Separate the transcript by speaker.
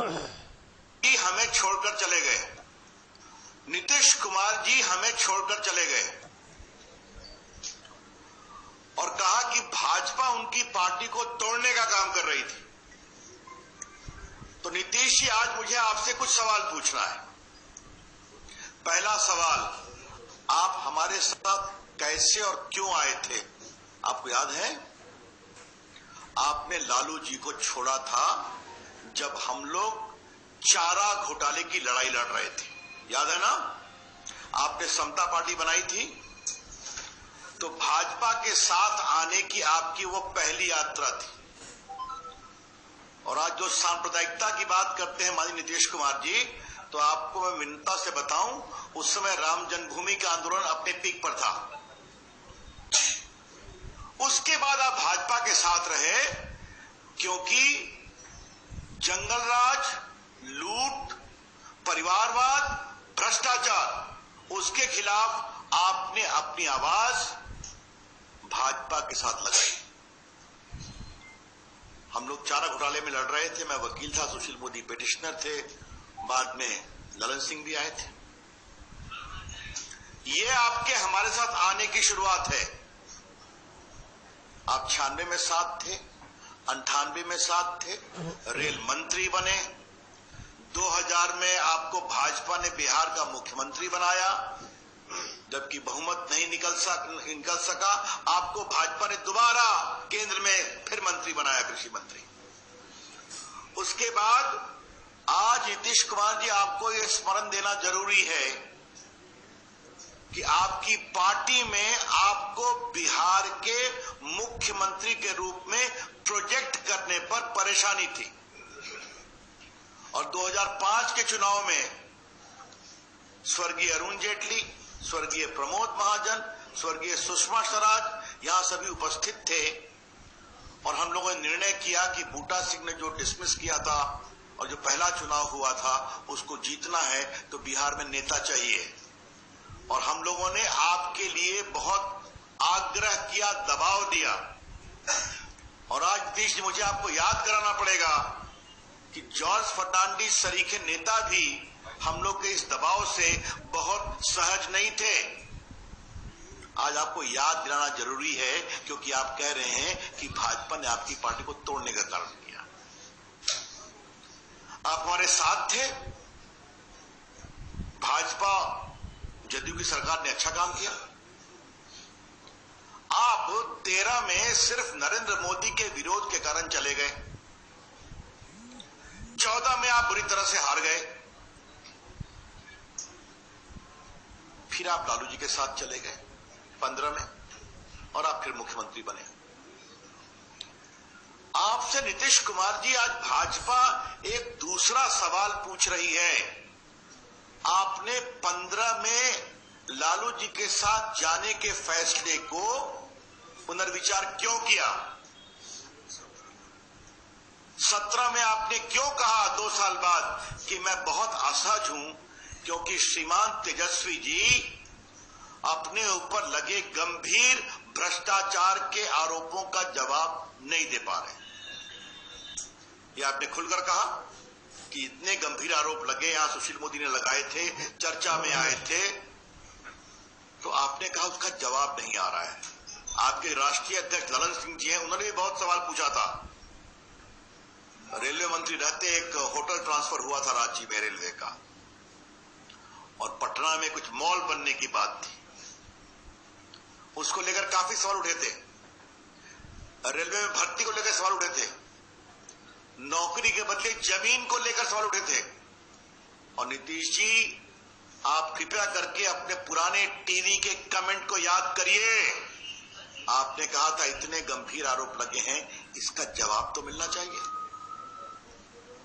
Speaker 1: जी हमें छोड़कर चले गए, नीतीश कुमार जी हमें छोड़कर चले गए और कहा कि भाजपा उनकी पार्टी को तोड़ने का काम कर रही थी। तो नीतीश जी, आज मुझे आपसे कुछ सवाल पूछना है। पहला सवाल, आप हमारे साथ कैसे और क्यों आए थे? आपको याद है, आपने लालू जी को छोड़ा था जब हम लोग चारा घोटाले की लड़ाई लड़ रहे थे, याद है ना? आपने समता पार्टी बनाई थी, तो भाजपा के साथ आने की आपकी वो पहली यात्रा थी। और आज जो सांप्रदायिकता की बात करते हैं माननीय नीतीश कुमार जी, तो आपको मैं विनम्रता से बताऊं, उस समय राम जन्मभूमि का आंदोलन अपने पीक पर था। उसके बाद आप भाजपा के साथ रहे क्योंकि जंगल राज, लूट, परिवारवाद, भ्रष्टाचार, उसके खिलाफ आपने अपनी आवाज भाजपा के साथ लगाई। हम लोग चारा घोटाले में लड़ रहे थे, मैं वकील था, सुशील मोदी पिटिशनर थे, बाद में ललन सिंह भी आए थे। ये आपके हमारे साथ आने की शुरुआत है। आप 96 में साथ थे, 98 में साथ थे, रेल मंत्री बने, 2000 में आपको भाजपा ने बिहार का मुख्यमंत्री बनाया, जबकि बहुमत नहीं निकल सका, आपको भाजपा ने दोबारा केंद्र में फिर मंत्री बनाया, कृषि मंत्री। उसके बाद आज नीतीश कुमार जी, आपको यह स्मरण देना जरूरी है कि आपकी पार्टी में आपको बिहार के मुख्यमंत्री के रूप में प्रोजेक्ट करने पर परेशानी थी। और 2005 के चुनाव में स्वर्गीय अरुण जेटली, स्वर्गीय प्रमोद महाजन, स्वर्गीय सुषमा स्वराज यहां सभी उपस्थित थे और हम लोगों ने निर्णय किया कि बूटा सिंह ने जो डिसमिस किया था और जो पहला चुनाव हुआ था उसको जीतना है तो बिहार में नेता चाहिए। और हम लोगों ने आपके लिए बहुत आग्रह किया, दबाव दिया। और आज नीतीश जी, मुझे आपको याद कराना पड़ेगा कि जॉर्ज फर्नांडिस सरीखे नेता भी हम लोग के इस दबाव से बहुत सहज नहीं थे। आज आपको याद दिलाना जरूरी है क्योंकि आप कह रहे हैं कि भाजपा ने आपकी पार्टी को तोड़ने का कारण किया। आप हमारे साथ थे, भाजपा जदयू की सरकार ने अच्छा काम किया। आप 13 में सिर्फ नरेंद्र मोदी के विरोध के कारण चले गए, 14 में आप बुरी तरह से हार गए, फिर आप लालू जी के साथ चले गए 15 में और आप फिर मुख्यमंत्री बने। आपसे नीतीश कुमार जी, आज भाजपा एक दूसरा सवाल पूछ रही है। आपने 15 में लालू जी के साथ जाने के फैसले को पुनर्विचार क्यों किया? 17 में आपने क्यों कहा 2 साल बाद कि मैं बहुत असहज हूं क्योंकि श्रीमान तेजस्वी जी अपने ऊपर लगे गंभीर भ्रष्टाचार के आरोपों का जवाब नहीं दे पा रहे? ये आपने खुलकर कहा कि इतने गंभीर आरोप लगे, यहां सुशील मोदी ने लगाए थे, चर्चा में आए थे, तो आपने कहा उसका जवाब नहीं आ रहा है। आपके राष्ट्रीय अध्यक्ष ललन सिंह जी हैं, उन्होंने भी बहुत सवाल पूछा था। रेलवे मंत्री रहते एक होटल ट्रांसफर हुआ था रांची में रेलवे का, और पटना में कुछ मॉल बनने की बात थी, उसको लेकर काफी सवाल उठे थे। रेलवे में भर्ती को लेकर सवाल उठे थे, नौकरी के बदले जमीन को लेकर सवाल उठे थे। और नीतीश जी, आप कृपया करके अपने पुराने टीवी के कमेंट को याद करिए। आपने कहा था इतने गंभीर आरोप लगे हैं, इसका जवाब तो मिलना चाहिए।